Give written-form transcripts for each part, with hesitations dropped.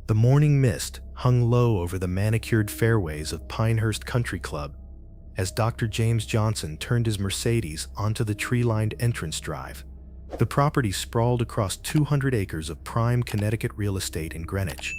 The morning mist hung low over the manicured fairways of Pinehurst Country Club as Dr. James Johnson turned his Mercedes onto the tree-lined entrance drive. The property sprawled across 200 acres of prime Connecticut real estate in Greenwich,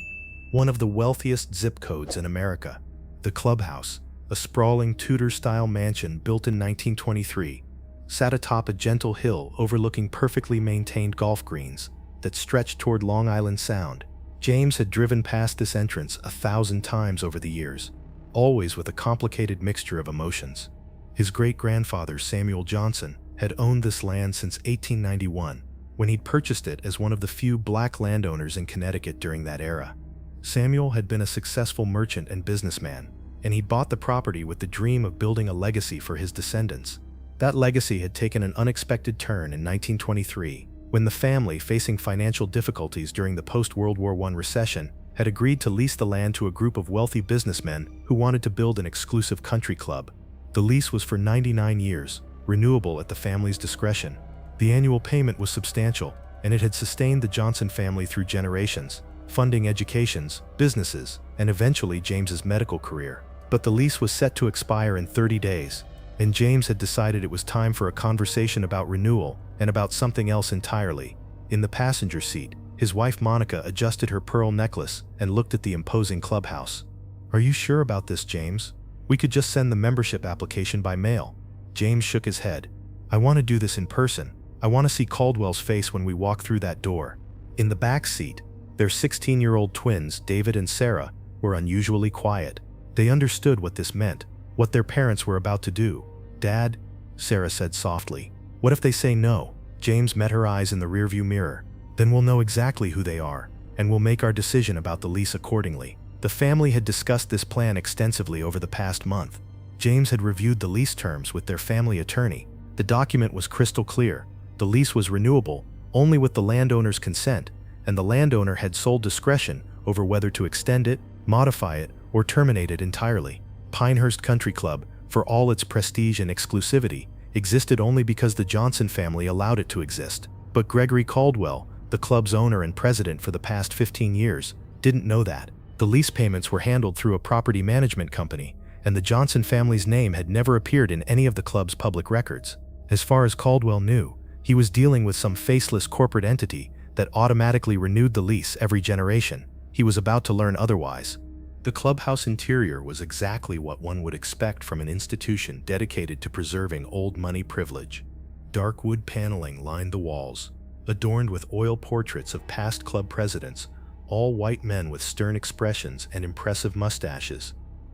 one of the wealthiest zip codes in America. The clubhouse, a sprawling Tudor-style mansion built in 1923, sat atop a gentle hill overlooking perfectly maintained golf greens that stretched toward Long Island Sound. James had driven past this entrance 1,000 times over the years, always with a complicated mixture of emotions. His great-grandfather, Samuel Johnson, had owned this land since 1891, when he'd purchased it as one of the few black landowners in Connecticut during that era. Samuel had been a successful merchant and businessman, and he'd bought the property with the dream of building a legacy for his descendants. That legacy had taken an unexpected turn in 1923, when the family, facing financial difficulties during the post-World War I recession, had agreed to lease the land to a group of wealthy businessmen who wanted to build an exclusive country club. The lease was for 99 years, renewable at the family's discretion. The annual payment was substantial, and it had sustained the Johnson family through generations, funding educations, businesses, and eventually James's medical career. But the lease was set to expire in 30 days, and James had decided it was time for a conversation about renewal and about something else entirely. In the passenger seat, his wife Monica adjusted her pearl necklace and looked at the imposing clubhouse. "Are you sure about this, James? We could just send the membership application by mail." James shook his head. "I want to do this in person. I want to see Caldwell's face when we walk through that door." In the back seat, their 16-year-old twins, David and Sarah, were unusually quiet. They understood what this meant, what their parents were about to do. "Dad," Sarah said softly, "what if they say no?" James met her eyes in the rearview mirror. "Then we'll know exactly who they are, and we'll make our decision about the lease accordingly." The family had discussed this plan extensively over the past month. James had reviewed the lease terms with their family attorney. The document was crystal clear. The lease was renewable only with the landowner's consent, and the landowner had sole discretion over whether to extend it, modify it, or terminate it entirely. Pinehurst Country Club, for all its prestige and exclusivity, existed only because the Johnson family allowed it to exist. But Gregory Caldwell, the club's owner and president for the past 15 years, didn't know that. The lease payments were handled through a property management company, and the Johnson family's name had never appeared in any of the club's public records. As far as Caldwell knew, he was dealing with some faceless corporate entity that automatically renewed the lease every generation. He was about to learn otherwise. The clubhouse interior was exactly what one would expect from an institution dedicated to preserving old money privilege. Dark wood paneling lined the walls, adorned with oil portraits of past club presidents, all white men with stern expressions and impressive mustaches.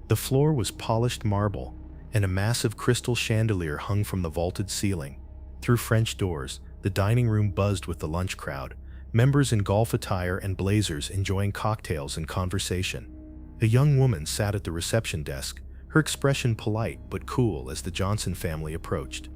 The floor was polished marble, and a massive crystal chandelier hung from the vaulted ceiling. Through French doors, the dining room buzzed with the lunch crowd, members in golf attire and blazers enjoying cocktails and conversation. A young woman sat at the reception desk, her expression polite but cool as the Johnson family approached.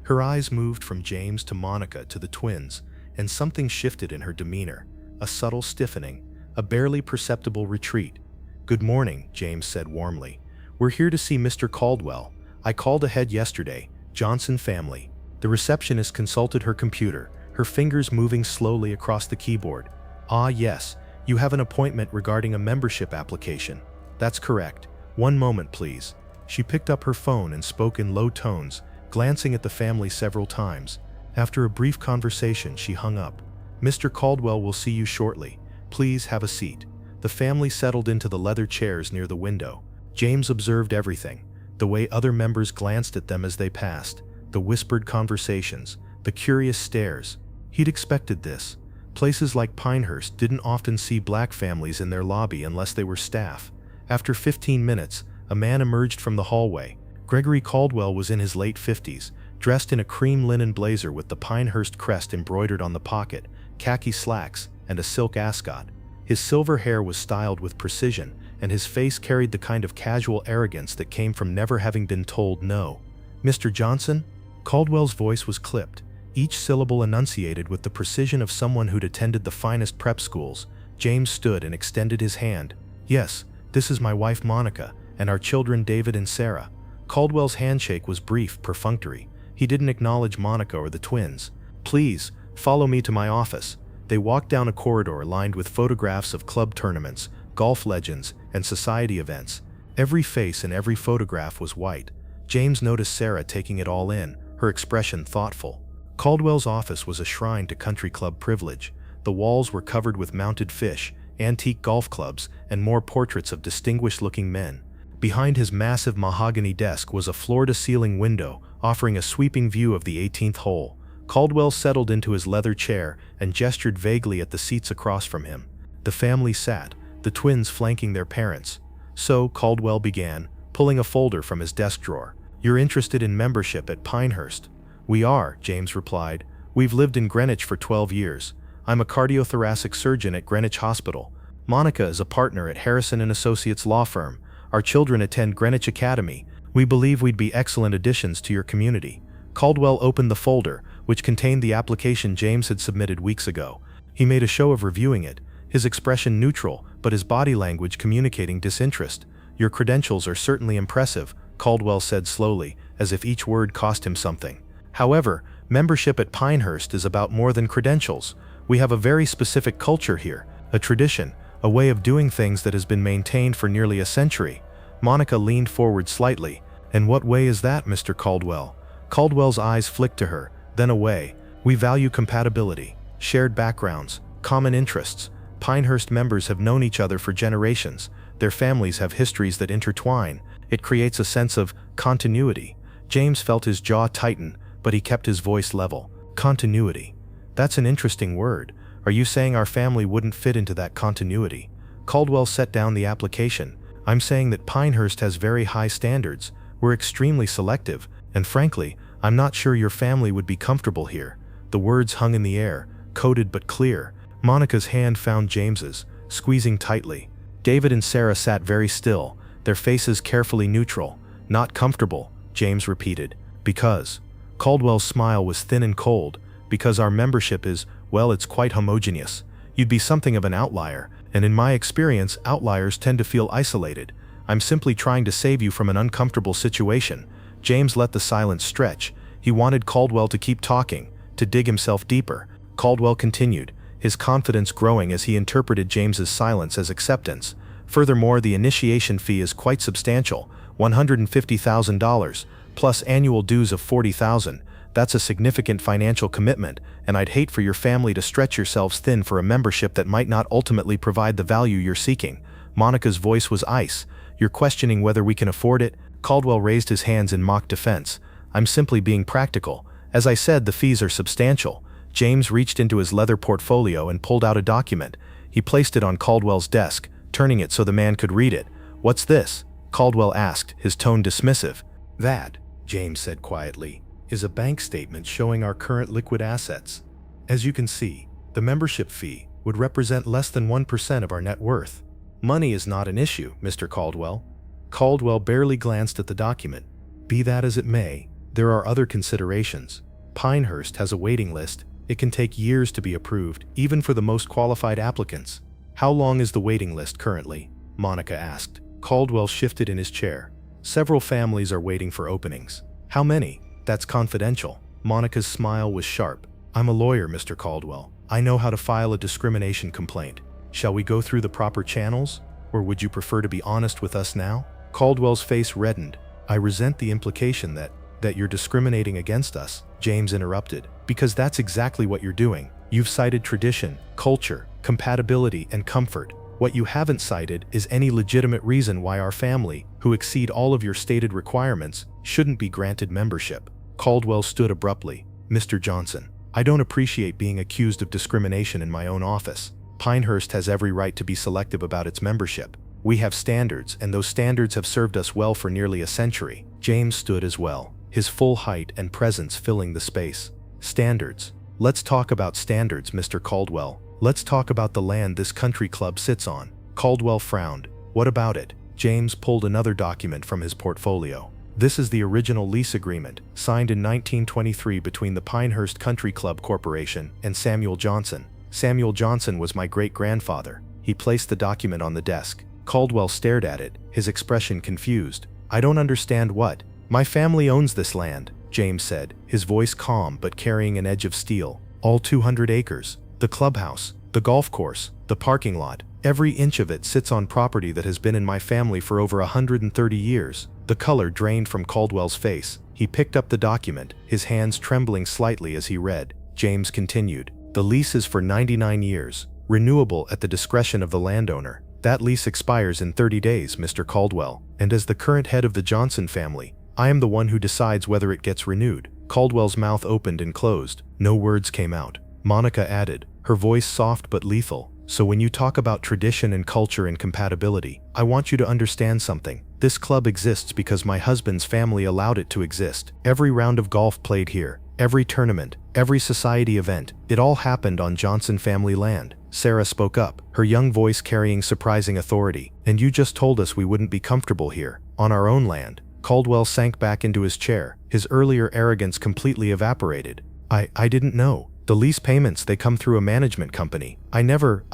Her eyes moved from James to Monica to the twins, and something shifted in her demeanor, a subtle stiffening, a barely perceptible retreat. "Good morning," James said warmly. "We're here to see Mr. Caldwell. I called ahead yesterday. Johnson family." The receptionist consulted her computer, her fingers moving slowly across the keyboard. "Ah, yes, you have an appointment regarding a membership application." "That's correct. One moment, please." She picked up her phone and spoke in low tones, glancing at the family several times. After a brief conversation, she hung up. "Mr. Caldwell will see you shortly. Please have a seat." The family settled into the leather chairs near the window. James observed everything, the way other members glanced at them as they passed, the whispered conversations, the curious stares. He'd expected this. Places like Pinehurst didn't often see black families in their lobby unless they were staff. After 15 minutes, a man emerged from the hallway. Gregory Caldwell was in his late 50s, dressed in a cream linen blazer with the Pinehurst crest embroidered on the pocket, khaki slacks, and a silk ascot. His silver hair was styled with precision, and his face carried the kind of casual arrogance that came from never having been told no. "Mr. Johnson?" Caldwell's voice was clipped, each syllable enunciated with the precision of someone who'd attended the finest prep schools. James stood and extended his hand. "Yes, this is my wife Monica, and our children David and Sarah." Caldwell's handshake was brief, perfunctory. He didn't acknowledge Monica or the twins. "Please, follow me to my office." They walked down a corridor lined with photographs of club tournaments, golf legends, and society events. Every face in every photograph was white. James noticed Sarah taking it all in, her expression thoughtful. Caldwell's office was a shrine to country club privilege. The walls were covered with mounted fish, antique golf clubs, and more portraits of distinguished-looking men. Behind his massive mahogany desk was a floor-to-ceiling window, offering a sweeping view of the 18th hole. Caldwell settled into his leather chair and gestured vaguely at the seats across from him. The family sat, the twins flanking their parents. So, Caldwell began, pulling a folder from his desk drawer. "You're interested in membership at Pinehurst?" "We are," James replied. "We've lived in Greenwich for 12 years. I'm a cardiothoracic surgeon at Greenwich Hospital. Monica is a partner at Harrison & Associates law firm. Our children attend Greenwich Academy. We believe we'd be excellent additions to your community." Caldwell opened the folder, which contained the application James had submitted weeks ago. He made a show of reviewing it, his expression neutral, but his body language communicating disinterest. "Your credentials are certainly impressive," Caldwell said slowly, as if each word cost him something. "However, membership at Pinehurst is about more than credentials. We have a very specific culture here, a tradition, a way of doing things that has been maintained for nearly a century." Monica leaned forward slightly. "And what way is that, Mr. Caldwell?" Caldwell's eyes flicked to her, then away. "We value compatibility, shared backgrounds, common interests. Pinehurst members have known each other for generations. Their families have histories that intertwine. It creates a sense of continuity." James felt his jaw tighten, but he kept his voice level. "Continuity. That's an interesting word. Are you saying our family wouldn't fit into that continuity?" Caldwell set down the application. "I'm saying that Pinehurst has very high standards. We're extremely selective, and frankly, I'm not sure your family would be comfortable here." The words hung in the air, coded but clear. Monica's hand found James's, squeezing tightly. David and Sarah sat very still, their faces carefully neutral. "Not comfortable," James repeated. "Because." Caldwell's smile was thin and cold. "Because our membership is, well, it's quite homogeneous. You'd be something of an outlier, and in my experience, outliers tend to feel isolated. I'm simply trying to save you from an uncomfortable situation." James let the silence stretch. He wanted Caldwell to keep talking, to dig himself deeper. Caldwell continued, his confidence growing as he interpreted James's silence as acceptance. "Furthermore, the initiation fee is quite substantial, $150,000, plus annual dues of $40,000. That's a significant financial commitment, and I'd hate for your family to stretch yourselves thin for a membership that might not ultimately provide the value you're seeking." Monica's voice was ice. "You're questioning whether we can afford it?" Caldwell raised his hands in mock defense. "I'm simply being practical. As I said, the fees are substantial." James reached into his leather portfolio and pulled out a document. He placed it on Caldwell's desk, turning it so the man could read it. "What's this?" Caldwell asked, his tone dismissive. "That," James said quietly, "is a bank statement showing our current liquid assets. As you can see, the membership fee would represent less than 1% of our net worth. Money is not an issue, Mr. Caldwell." Caldwell barely glanced at the document. "Be that as it may, there are other considerations. Pinehurst has a waiting list. It can take years to be approved, even for the most qualified applicants." "How long is the waiting list currently?" Monica asked. Caldwell shifted in his chair. "Several families are waiting for openings." "How many?" "That's confidential." Monica's smile was sharp. "I'm a lawyer, Mr. Caldwell. I know how to file a discrimination complaint. Shall we go through the proper channels? Or would you prefer to be honest with us now?" Caldwell's face reddened. "I resent the implication that you're discriminating against us," James interrupted. "Because that's exactly what you're doing. You've cited tradition, culture, compatibility, and comfort. What you haven't cited is any legitimate reason why our family, who exceed all of your stated requirements, shouldn't be granted membership." Caldwell stood abruptly. "Mr. Johnson, I don't appreciate being accused of discrimination in my own office. Pinehurst has every right to be selective about its membership. We have standards, and those standards have served us well for nearly a century." James stood as well, his full height and presence filling the space. "Standards. Let's talk about standards, Mr. Caldwell. Let's talk about the land this country club sits on." Caldwell frowned. "What about it?" James pulled another document from his portfolio. "This is the original lease agreement, signed in 1923 between the Pinehurst Country Club Corporation and Samuel Johnson. Samuel Johnson was my great-grandfather." He placed the document on the desk. Caldwell stared at it, his expression confused. "I don't understand what." "My family owns this land," James said, his voice calm but carrying an edge of steel. "All 200 acres. The clubhouse, the golf course, the parking lot, every inch of it sits on property that has been in my family for over 130 years. The color drained from Caldwell's face. He picked up the document, his hands trembling slightly as he read. James continued, "The lease is for 99 years, renewable at the discretion of the landowner. That lease expires in 30 days, Mr. Caldwell, and as the current head of the Johnson family, I am the one who decides whether it gets renewed." Caldwell's mouth opened and closed. No words came out. Monica added, her voice soft but lethal, "So when you talk about tradition and culture and compatibility, I want you to understand something. This club exists because my husband's family allowed it to exist. Every round of golf played here, every tournament, every society event, it all happened on Johnson family land." Sarah spoke up, her young voice carrying surprising authority. "And you just told us we wouldn't be comfortable here, on our own land." Caldwell sank back into his chair, his earlier arrogance completely evaporated. I didn't know. The lease payments, they come through a management company. I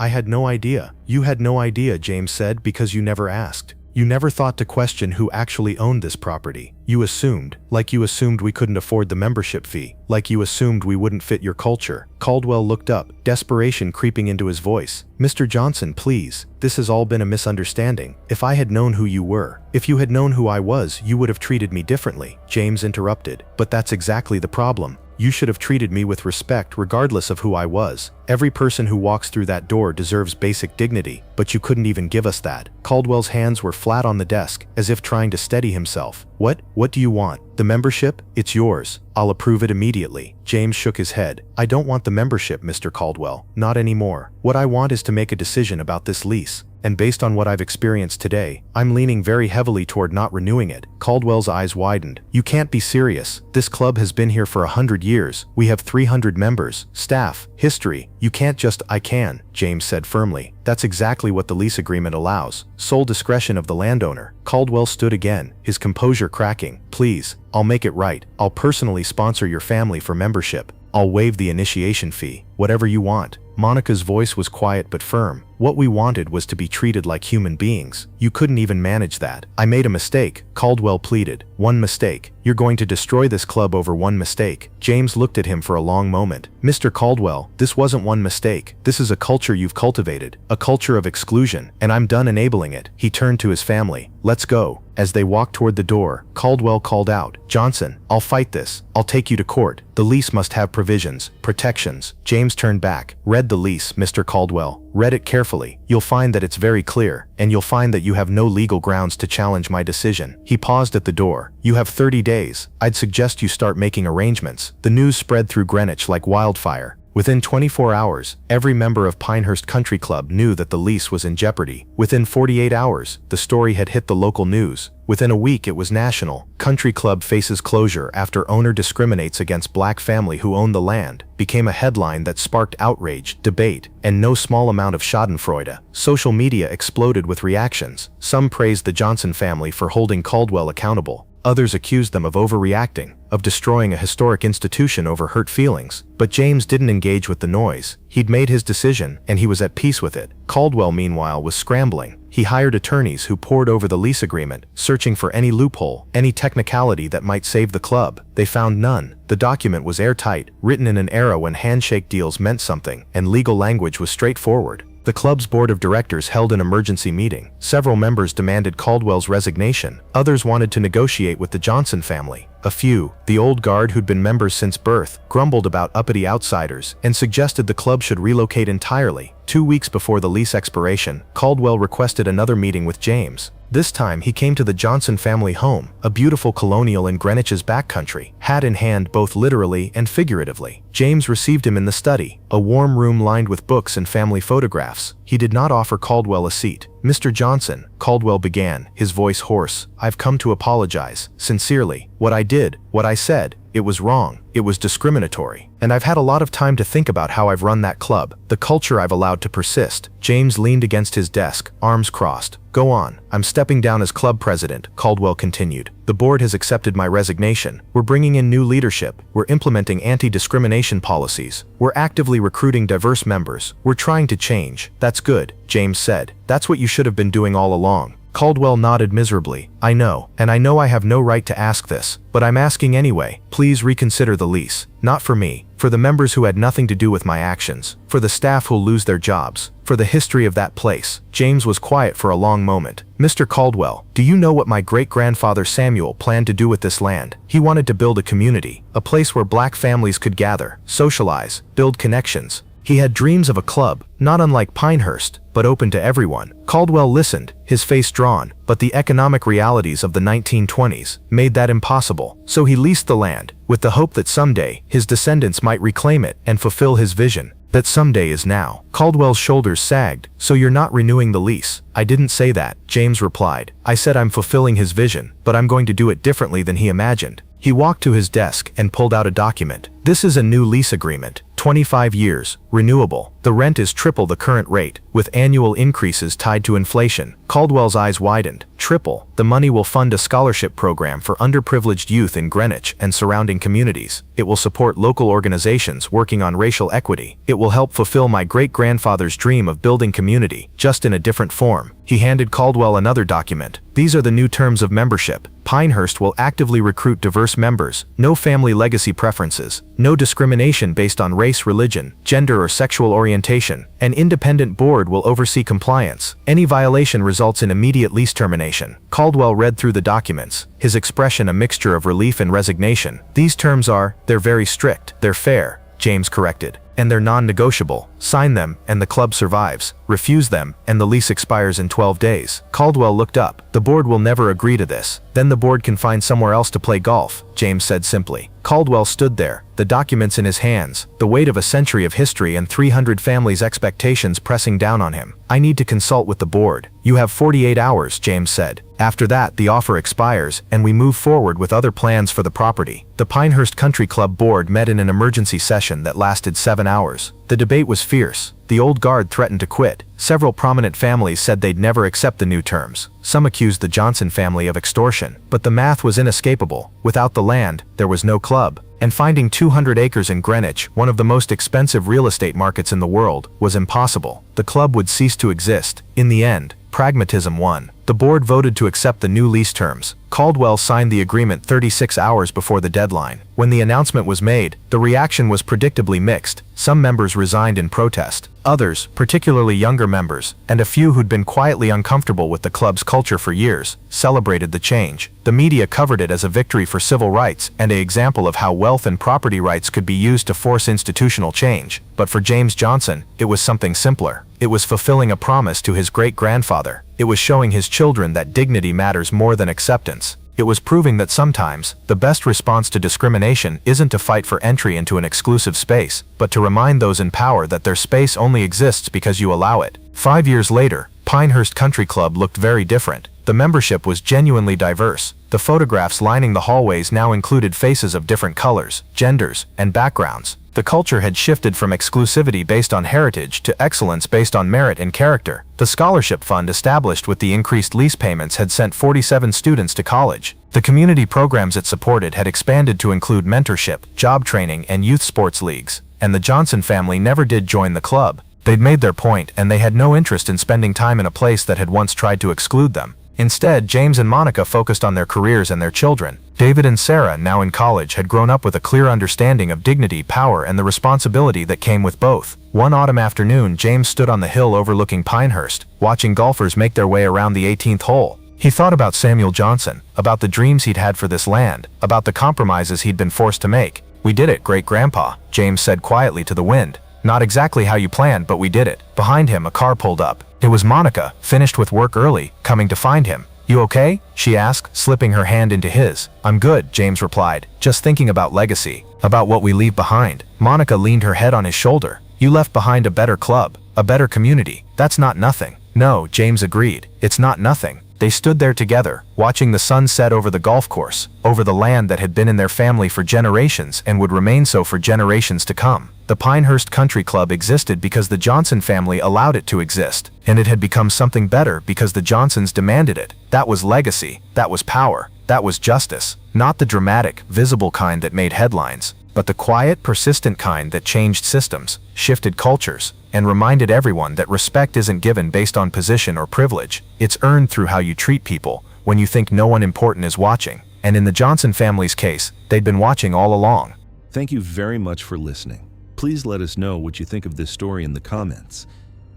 had no idea." "You had no idea," James said, "because you never asked. You never thought to question who actually owned this property. You assumed, like you assumed we couldn't afford the membership fee, like you assumed we wouldn't fit your culture." Caldwell looked up, desperation creeping into his voice. "Mr. Johnson, please, this has all been a misunderstanding. If I had known who you were, if you had known who I was, you would have treated me differently." James interrupted, "But that's exactly the problem. You should have treated me with respect regardless of who I was. Every person who walks through that door deserves basic dignity, but you couldn't even give us that." Caldwell's hands were flat on the desk, as if trying to steady himself. What do you want? The membership? It's yours. I'll approve it immediately." James shook his head. "I don't want the membership, Mr. Caldwell. Not anymore. What I want is to make a decision about this lease. And based on what I've experienced today, I'm leaning very heavily toward not renewing it." Caldwell's eyes widened. "You can't be serious. This club has been here for 100 years. We have 300 members, staff, history. You can't just—" "I can," James said firmly. "That's exactly what the lease agreement allows. Sole discretion of the landowner." Caldwell stood again, his composure cracking. "Please, I'll make it right. I'll personally sponsor your family for membership. I'll waive the initiation fee. Whatever you want." Monica's voice was quiet but firm. "What we wanted was to be treated like human beings. You couldn't even manage that." "I made a mistake," Caldwell pleaded. "One mistake. You're going to destroy this club over one mistake." James looked at him for a long moment. "Mr. Caldwell, this wasn't one mistake. This is a culture you've cultivated, a culture of exclusion, and I'm done enabling it." He turned to his family. "Let's go." As they walked toward the door, Caldwell called out, "Johnson, I'll fight this. I'll take you to court. The lease must have provisions, protections." James turned back. "Read the lease, Mr. Caldwell. Read it carefully. You'll find that it's very clear, and you'll find that you have no legal grounds to challenge my decision." He paused at the door. "You have 30 days. I'd suggest you start making arrangements." The news spread through Greenwich like wildfire. Within 24 hours, every member of Pinehurst Country Club knew that the lease was in jeopardy. Within 48 hours, the story had hit the local news. Within a week, it was national. "Country Club faces closure after owner discriminates against black family who own the land," became a headline that sparked outrage, debate, and no small amount of schadenfreude. Social media exploded with reactions. Some praised the Johnson family for holding Caldwell accountable. Others accused them of overreacting, of destroying a historic institution over hurt feelings. But James didn't engage with the noise. He'd made his decision, and he was at peace with it. Caldwell, meanwhile, was scrambling. He hired attorneys who pored over the lease agreement, searching for any loophole, any technicality that might save the club. They found none. The document was airtight, written in an era when handshake deals meant something, and legal language was straightforward. The club's board of directors held an emergency meeting. Several members demanded Caldwell's resignation. Others wanted to negotiate with the Johnson family. A few, the old guard who'd been members since birth, grumbled about uppity outsiders and suggested the club should relocate entirely. 2 weeks before the lease expiration, Caldwell requested another meeting with James. This time he came to the Johnson family home, a beautiful colonial in Greenwich's backcountry, hat in hand both literally and figuratively. James received him in the study, a warm room lined with books and family photographs. He did not offer Caldwell a seat. "Mr. Johnson," Caldwell began, his voice hoarse, "I've come to apologize, sincerely. What I did, what I said, it was wrong. It was discriminatory. And I've had a lot of time to think about how I've run that club, the culture I've allowed to persist." James leaned against his desk, arms crossed. "Go on. I'm stepping down as club president," Caldwell continued. "The board has accepted my resignation. We're bringing in new leadership. We're implementing anti-discrimination policies. We're actively recruiting diverse members. We're trying to change." "That's good," James said. "That's what you should have been doing all along." Caldwell nodded miserably. I know, and I know I have no right to ask this, but I'm asking anyway. Please reconsider the lease. Not for me, for the members who had nothing to do with my actions, for the staff who'll lose their jobs, for the history of that place. James was quiet for a long moment. Mr. Caldwell, do you know what my great-grandfather Samuel planned to do with this land? He wanted to build a community, a place where black families could gather, socialize, build connections. He had dreams of a club, not unlike Pinehurst, but open to everyone. Caldwell listened, his face drawn, but the economic realities of the 1920s made that impossible. So he leased the land, with the hope that someday his descendants might reclaim it and fulfill his vision. That someday is now. Caldwell's shoulders sagged. So you're not renewing the lease? I didn't say that, James replied. I said I'm fulfilling his vision, but I'm going to do it differently than he imagined. He walked to his desk and pulled out a document. This is a new lease agreement, 25 years, renewable. The rent is triple the current rate, with annual increases tied to inflation. Caldwell's eyes widened. Triple. The money will fund a scholarship program for underprivileged youth in Greenwich and surrounding communities. It will support local organizations working on racial equity. It will help fulfill my great-grandfather's dream of building community, just in a different form. He handed Caldwell another document. These are the new terms of membership. Pinehurst will actively recruit diverse members, no family legacy preferences, no discrimination based on race, religion, gender, or sexual orientation. An independent board will oversee compliance. Any violation results in immediate lease termination. Caldwell read through the documents, his expression a mixture of relief and resignation. These terms are, they're very strict, they're fair, James corrected, and they're non-negotiable. Sign them, and the club survives. Refuse them, and the lease expires in 12 days. Caldwell looked up. The board will never agree to this. Then the board can find somewhere else to play golf, James said simply. Caldwell stood there, the documents in his hands, the weight of a century of history and 300 families' expectations pressing down on him. I need to consult with the board. You have 48 hours, James said. After that, the offer expires, and we move forward with other plans for the property. The Pinehurst Country Club board met in an emergency session that lasted 7 hours. The debate was fierce. The old guard threatened to quit. Several prominent families said they'd never accept the new terms. Some accused the Johnson family of extortion. But the math was inescapable. Without the land, there was no club. And finding 200 acres in Greenwich, one of the most expensive real estate markets in the world, was impossible. The club would cease to exist. In the end, pragmatism won. The board voted to accept the new lease terms. Caldwell signed the agreement 36 hours before the deadline. When the announcement was made, the reaction was predictably mixed. Some members resigned in protest. Others, particularly younger members, and a few who'd been quietly uncomfortable with the club's culture for years, celebrated the change. The media covered it as a victory for civil rights and an example of how wealth and property rights could be used to force institutional change. But for James Johnson, it was something simpler. It was fulfilling a promise to his great-grandfather. It was showing his children that dignity matters more than acceptance. It was proving that sometimes, the best response to discrimination isn't to fight for entry into an exclusive space, but to remind those in power that their space only exists because you allow it. 5 years later, Pinehurst Country Club looked very different. The membership was genuinely diverse. The photographs lining the hallways now included faces of different colors, genders, and backgrounds. The culture had shifted from exclusivity based on heritage to excellence based on merit and character. The scholarship fund established with the increased lease payments had sent 47 students to college. The community programs it supported had expanded to include mentorship, job training, and youth sports leagues. And the Johnson family never did join the club. They'd made their point, and they had no interest in spending time in a place that had once tried to exclude them. Instead, James and Monica focused on their careers and their children. David and Sarah, now in college, had grown up with a clear understanding of dignity, power, and the responsibility that came with both. One autumn afternoon, James stood on the hill overlooking Pinehurst, watching golfers make their way around the 18th hole. He thought about Samuel Johnson, about the dreams he'd had for this land, about the compromises he'd been forced to make. "We did it, Great-Grandpa," James said quietly to the wind. "Not exactly how you planned, but we did it." Behind him, a car pulled up. It was Monica, finished with work early, coming to find him. "You okay?" she asked, slipping her hand into his. "I'm good," James replied, "just thinking about legacy, about what we leave behind." Monica leaned her head on his shoulder. "You left behind a better club, a better community. That's not nothing." "No," James agreed, "it's not nothing." They stood there together, watching the sun set over the golf course, over the land that had been in their family for generations and would remain so for generations to come. The Pinehurst Country Club existed because the Johnson family allowed it to exist, and it had become something better because the Johnsons demanded it. That was legacy, that was power, that was justice. Not the dramatic, visible kind that made headlines, but the quiet, persistent kind that changed systems, shifted cultures, and reminded everyone that respect isn't given based on position or privilege. It's earned through how you treat people when you think no one important is watching. And in the Johnson family's case, they'd been watching all along. Thank you very much for listening. Please let us know what you think of this story in the comments.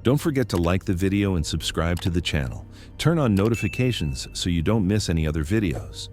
Don't forget to like the video and subscribe to the channel. Turn on notifications so you don't miss any other videos.